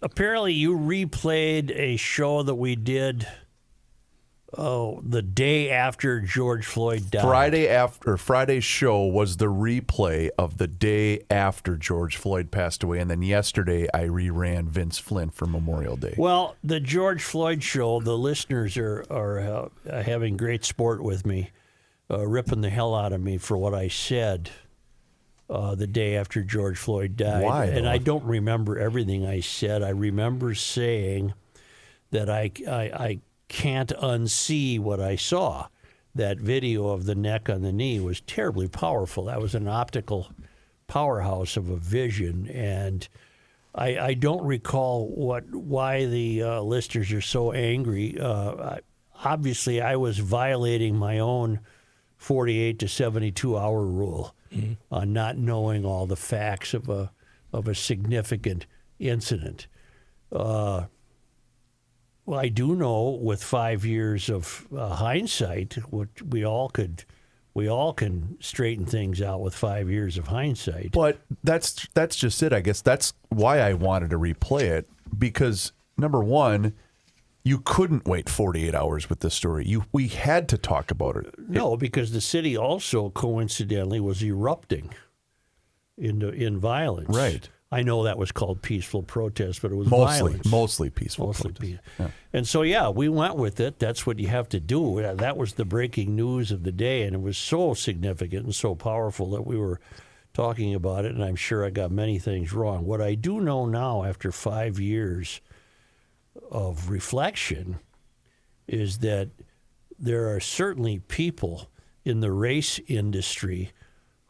apparently you replayed a show that we did the day after George Floyd died. Friday's show was the replay of the day after George Floyd passed away, and then yesterday I reran Vince Flynn for Memorial Day. Well, the George Floyd show, the listeners are having great sport with me, ripping the hell out of me for what I said the day after George Floyd died. Why? And I don't remember everything I said. I remember saying that I can't unsee what I saw. That video of the neck on the knee was terribly powerful. That was an optical powerhouse of a vision, and I don't recall why the listeners are so angry. Obviously, I was violating my own 48 to 72 hour rule on not knowing all the facts of a significant incident. Well, I do know with 5 years of hindsight, what we all can straighten things out with 5 years of hindsight. But that's just it. I guess that's why I wanted to replay it, because number one, you couldn't wait 48 hours with this story. We had to talk about it. No, because the city also coincidentally was erupting in violence. Right. I know that was called peaceful protest, but it was violence. Mostly peaceful protest. Yeah. And so, we went with it. That's what you have to do. That was the breaking news of the day, and it was so significant and so powerful that we were talking about it, and I'm sure I got many things wrong. What I do know now, after 5 years of reflection, is that there are certainly people in the race industry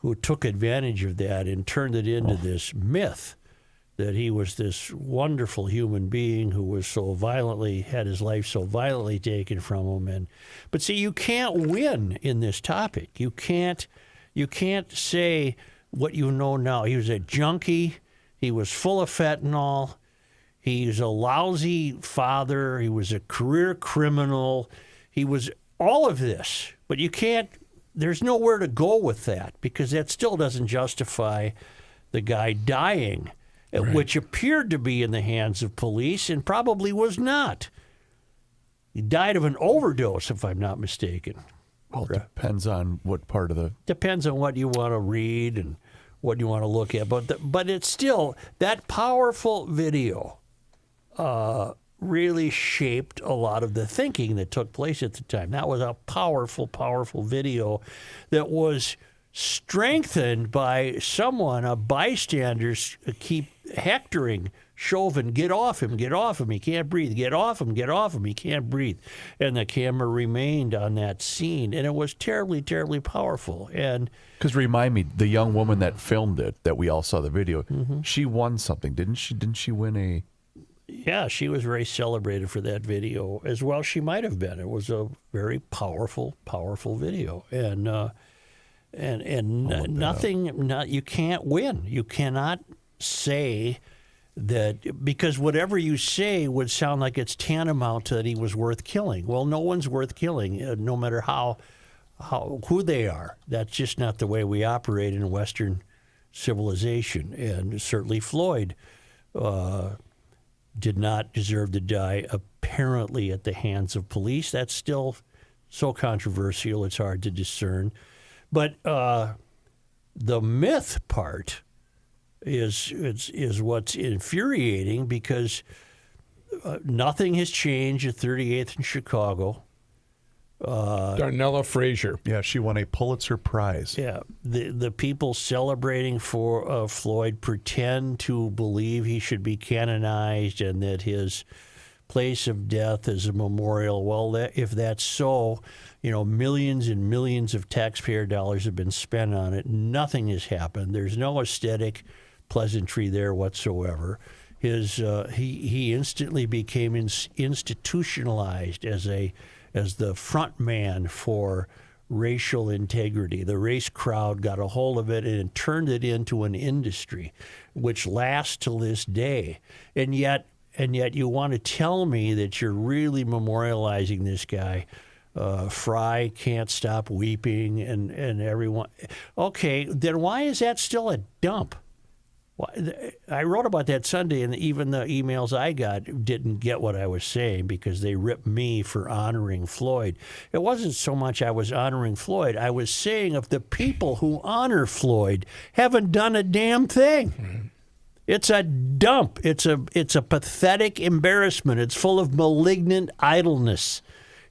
who took advantage of that and turned it into this myth that he was this wonderful human being who was had his life so violently taken from him. But see, you can't win in this topic. You can't say what you know now. He was a junkie. He was full of fentanyl. He's a lousy father. He was a career criminal. He was all of this. But you can't. There's nowhere to go with that, because that still doesn't justify the guy dying, right, which appeared to be in the hands of police and probably was not. He died of an overdose, if I'm not mistaken. Well, it depends on what part of the... Depends on what you want to read and what you want to look at. But it's still, that powerful video really shaped a lot of the thinking that took place at the time. That was a powerful, powerful video that was strengthened by someone, a bystander, keep hectoring Chauvin, get off him, he can't breathe, get off him, he can't breathe. And the camera remained on that scene, and it was terribly, terribly powerful. And because remind me, the young woman that filmed it, that we all saw the video, she won something, didn't she? Didn't she win a... Yeah, she was very celebrated for that video as well. She might have been. It was a very powerful, powerful video, and nothing. You can't win. You cannot say that, because whatever you say would sound like it's tantamount to that he was worth killing. Well, no one's worth killing, no matter who they are. That's just not the way we operate in Western civilization, and certainly Floyd did not deserve to die, apparently, at the hands of police. That's still so controversial, it's hard to discern. But the myth part is what's infuriating, because nothing has changed at 38th and Chicago. Darnella Frazier. Yeah, she won a Pulitzer Prize. Yeah, the people celebrating for Floyd pretend to believe he should be canonized and that his place of death is a memorial. Well, if that's so, millions and millions of taxpayer dollars have been spent on it. Nothing has happened. There's no aesthetic pleasantry there whatsoever. He instantly became institutionalized as the front man for racial integrity. The race crowd got a hold of it and turned it into an industry, which lasts till this day. And yet you want to tell me that you're really memorializing this guy. Fry can't stop weeping, and everyone. Okay, then why is that still a dump? I wrote about that Sunday, and even the emails I got didn't get what I was saying because they ripped me for honoring Floyd. It wasn't so much I was honoring Floyd. I was saying of the people who honor Floyd haven't done a damn thing. Mm-hmm. It's a dump. It's a pathetic embarrassment. It's full of malignant idleness.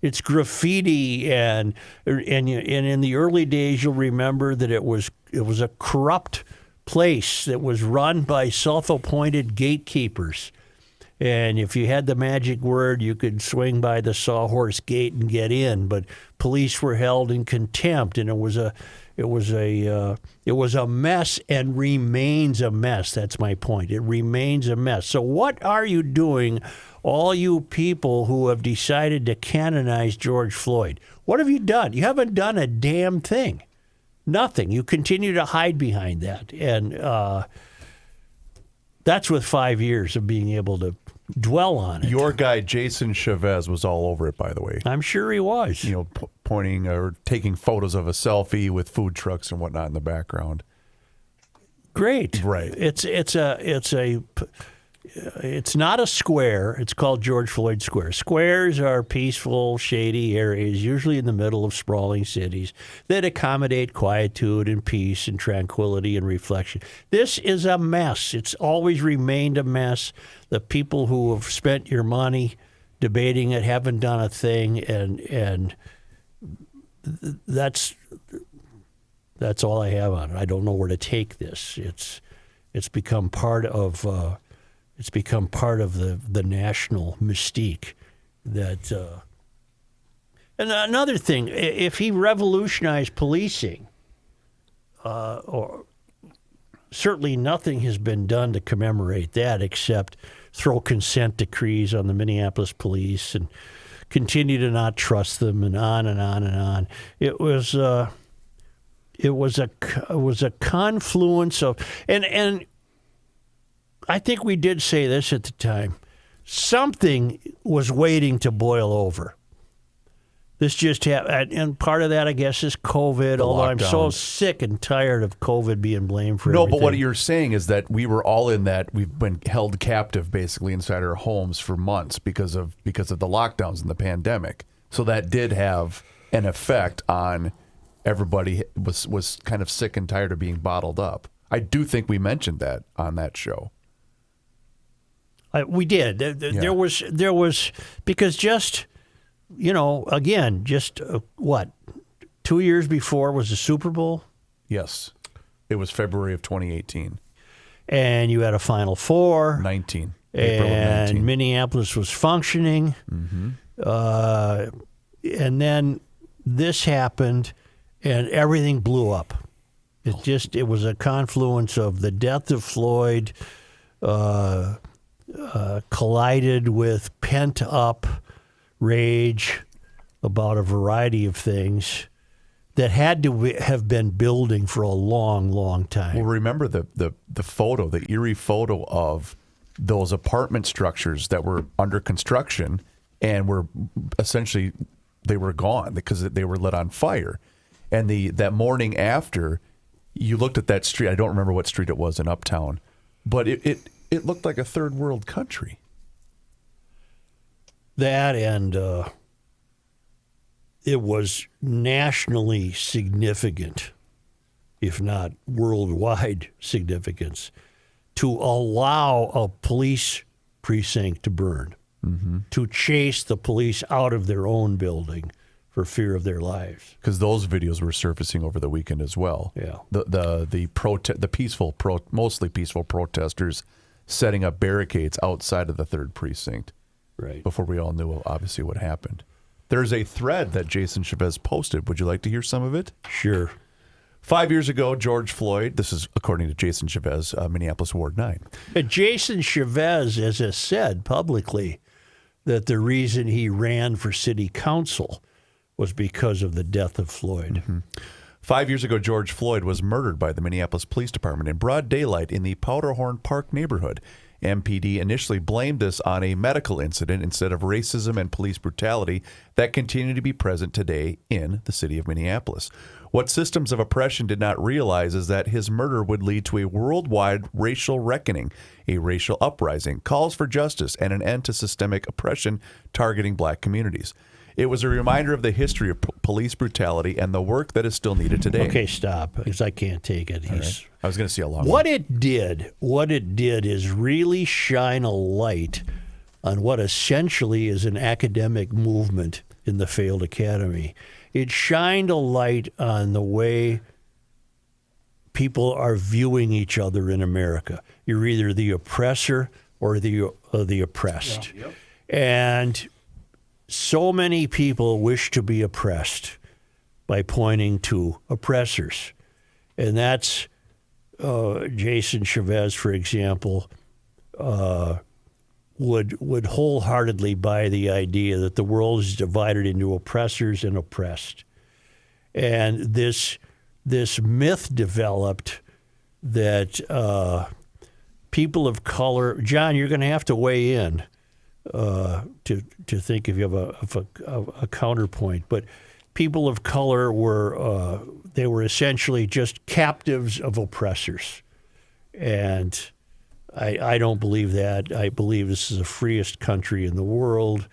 It's graffiti, and in the early days, you'll remember that it was a corrupt place that was run by self-appointed gatekeepers. And if you had the magic word, you could swing by the Sawhorse Gate and get in. But police were held in contempt, and it was a mess and remains a mess. That's my point. It remains a mess. So what are you doing, all you people who have decided to canonize George Floyd? What have you done? You haven't done a damn thing. Nothing. You continue to hide behind that. And that's with 5 years of being able to dwell on it. Your guy, Jason Chavez, was all over it, by the way. I'm sure he was. You know, pointing or taking photos of a selfie with food trucks and whatnot in the background. Great. Right. It's not a square. It's called George Floyd Square. Squares are peaceful, shady areas, usually in the middle of sprawling cities, that accommodate quietude and peace and tranquility and reflection. This is a mess. It's always remained a mess. The people who have spent your money debating it haven't done a thing, and that's all I have on it. I don't know where to take this. It's become part of the national mystique. That and another thing, if he revolutionized policing, or certainly nothing has been done to commemorate that except throw consent decrees on the Minneapolis police and continue to not trust them, and on and on and on. It was a confluence of and I think we did say this at the time. Something was waiting to boil over. This just happened, and part of that, I guess, is COVID. Although I'm so sick and tired of COVID being blamed for everything. No, but what you're saying is that we were all in that. We've been held captive, basically, inside our homes for months because of the lockdowns and the pandemic. So that did have an effect on everybody. Was kind of sick and tired of being bottled up. I do think we mentioned that on that show. We did. There was because just. Again, just what? 2 years before was the Super Bowl? Yes. It was February of 2018. And you had a Final Four. 19. April of 19. And Minneapolis was functioning. Mm-hmm. And then this happened, and everything blew up. It was a confluence of the death of Floyd collided with pent-up rage about a variety of things that had to have been building for a long, long time. Well, remember the photo, the eerie photo of those apartment structures that were under construction and were essentially, they were gone because they were lit on fire. And that morning after, you looked at that street. I don't remember what street it was in Uptown, but it looked like a third world country. That and it was nationally significant, if not worldwide significance, to allow a police precinct to burn, to chase the police out of their own building for fear of their lives. Because those videos were surfacing over the weekend as well. Yeah, mostly peaceful protesters setting up barricades outside of the third precinct. Right. Before we all knew, obviously, what happened. There's a thread that Jason Chavez posted. Would you like to hear some of it? Sure. 5 years ago, George Floyd, this is according to Jason Chavez, Minneapolis Ward 9. Jason Chavez has said publicly that the reason he ran for city council was because of the death of Floyd. Mm-hmm. 5 years ago, George Floyd was murdered by the Minneapolis Police Department in broad daylight in the Powderhorn Park neighborhood. MPD initially blamed this on a medical incident instead of racism and police brutality that continue to be present today in the city of Minneapolis. What systems of oppression did not realize is that his murder would lead to a worldwide racial reckoning, a racial uprising, calls for justice, and an end to systemic oppression targeting black communities. It was a reminder of the history of police brutality and the work that is still needed today. Okay, stop, because I can't take it. Right. I was going to see a long What it did is really shine a light on what essentially is an academic movement in the failed academy. It shined a light on the way people are viewing each other in America. You're either the oppressor or the oppressed. Yeah. Yep. And so many people wish to be oppressed by pointing to oppressors. And that's Jason Chavez, for example, would wholeheartedly buy the idea that the world is divided into oppressors and oppressed. And this myth developed that people of color, John, you're going to have to weigh in to think if you have a counterpoint, but people of color were essentially just captives of oppressors, and I don't believe that. I believe this is the freest country in the world.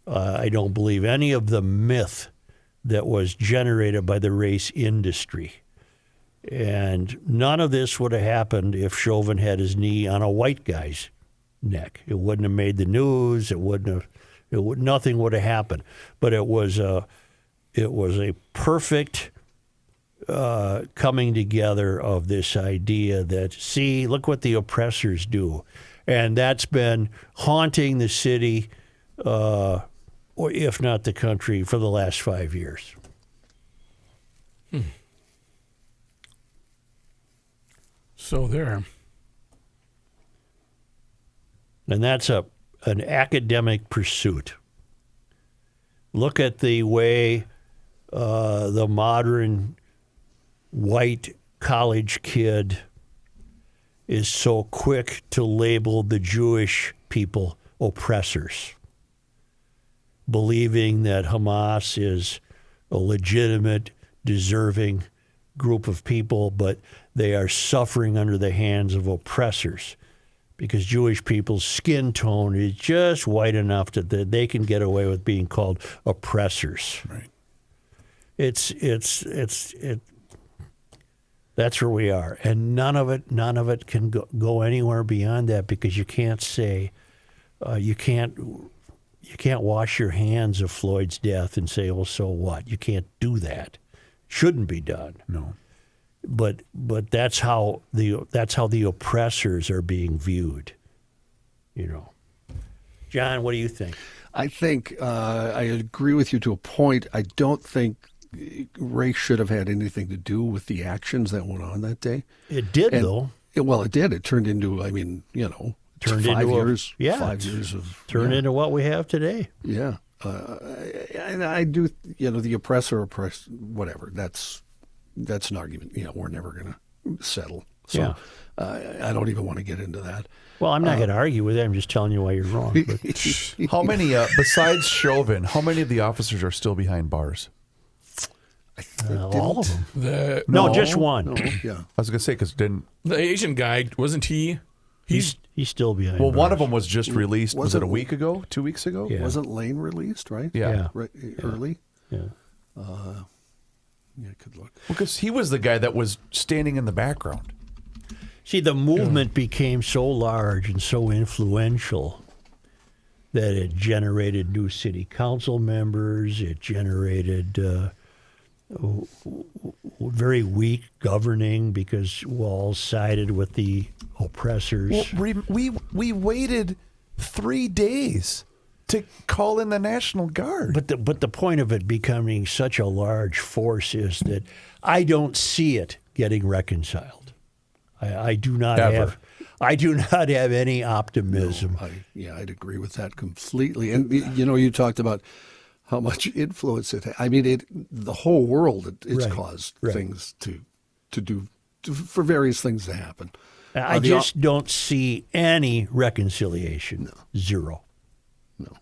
I don't believe any of the myth that was generated by the race industry. And none of this would have happened if Chauvin had his knee on a white guy's neck. It wouldn't have made the news. Nothing would have happened. But it was a perfect coming together of this idea that, see, look what the oppressors do. And that's been haunting the city, or if not the country, for the last 5 years. So there. And that's an academic pursuit. Look at the way the modern white college kid is so quick to label the Jewish people oppressors, believing that Hamas is a legitimate, deserving group of people, but they are suffering under the hands of oppressors because Jewish people's skin tone is just white enough that they can get away with being called oppressors. Right. That's where we are, and none of it can go anywhere beyond that, because you can't say you can't wash your hands of Floyd's death and say, well, so what? You can't do that. Shouldn't be done. No. But that's how the oppressors are being viewed. You know, John, what do you think? I think I agree with you to a point. I don't think race should have had anything to do with the actions that went on that day. It did, though. It did. It turned into, turned 5 into years. 5 years of into what we have today. Yeah, and I do. The oppressor, whatever. That's an argument. We're never going to settle. So Yeah. I don't even want to get into that. Well, I'm not going to argue with it. I'm just telling you why you're wrong. But How many, besides Chauvin, how many of the officers are still behind bars? all of them. No, Just one. No, yeah. I was going to say, because didn't... The Asian guy, wasn't he? He's still behind Well, bars. one of them was just released, was it a Wasn't- week ago? 2 weeks ago? Yeah. Wasn't Lane released, right? Yeah. Right, early? Yeah. Yeah, good luck. Because he was the guy that was standing in the background. See, the movement became so large and so influential that it generated new city council members. It generated very weak governing because Walls sided with the oppressors. Well, we waited 3 days to call in the National Guard. But the point of it becoming such a large force is that I don't see it getting reconciled. I do not Ever. have any optimism. I'd agree with that completely. And you talked about how much influence it had. I mean, the whole world it's Right, caused right. things to do for various things to happen. I just don't see any reconciliation. Zero. No,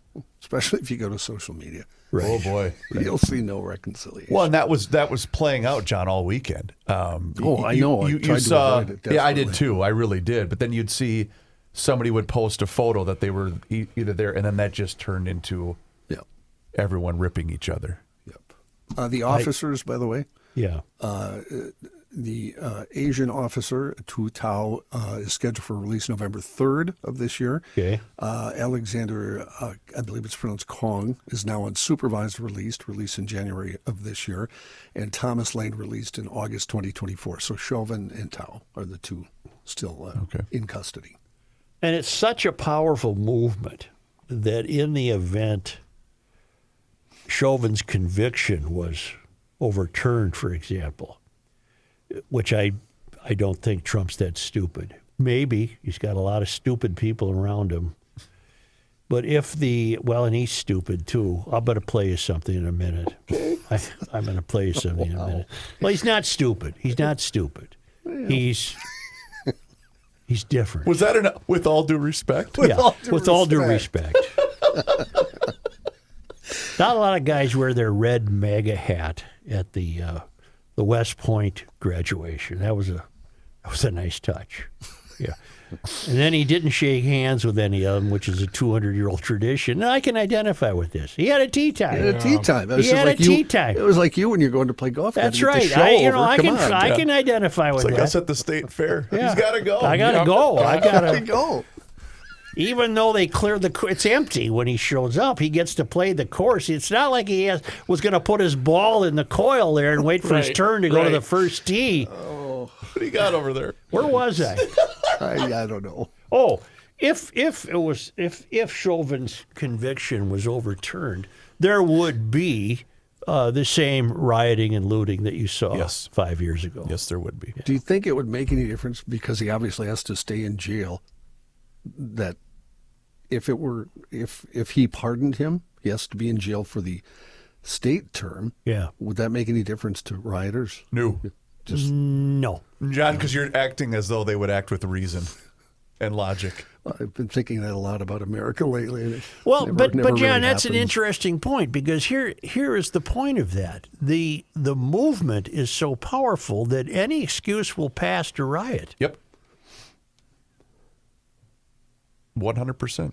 especially if you go to social media. Right. Oh boy. You'll see no reconciliation. Well, and that was playing out, John, all weekend. I know. I tried to avoid it yeah, I did desperately. too. I really did. But then you'd see somebody would post a photo that they were either there, and then that just turned into Yep. everyone ripping each other. Yep. The officers, by the way, Yeah. the Asian officer, Tu Tao, is scheduled for release November 3rd of this year. Okay. Alexander, I believe it's pronounced Kong, is now on supervised release in January of this year. And Thomas Lane released in August 2024. So Chauvin and Tao are the two still in custody. And it's such a powerful movement that in the event Chauvin's conviction was overturned, for example, which I don't think Trump's that stupid. Maybe. He's got a lot of stupid people around him. But if and he's stupid too. I'm going to play you something in a minute. I'm going to play you something in a minute. Well, he's not stupid. He's not stupid. He's different. Was that with all due respect? With all due respect. Not a lot of guys wear their red MAGA hat at the West Point graduation. That was a nice touch. Yeah. And then he didn't shake hands with any of them, which is a 200-year-old tradition. And I can identify with this. He had a tea time. He had a tea time. He had a tea time. It was like you when you're going to play golf. That's You had to get right. the show over. I Come on. can identify with It's like that. us at the state fair. Yeah. He's got to go. I gotta go. I gotta go. Even though they cleared it's empty when he shows up. He gets to play the course. It's not like he was going to put his ball in the coil there and wait for his turn to go to the first tee. What do you got over there? Where was I? I don't know. Oh, if Chauvin's conviction was overturned, there would be the same rioting and looting that you saw 5 years ago. Yes, there would be. Do you think it would make any difference because he obviously has to stay in jail? That if he pardoned him, he has to be in jail for the state term. Yeah. Would that make any difference to rioters? No. No. John, because you're acting as though they would act with reason and logic. I've been thinking that a lot about America lately. And Well, but never John, really that's an happens. interesting point because here is the point of that. The movement is so powerful that any excuse will pass to riot. Yep. 100%.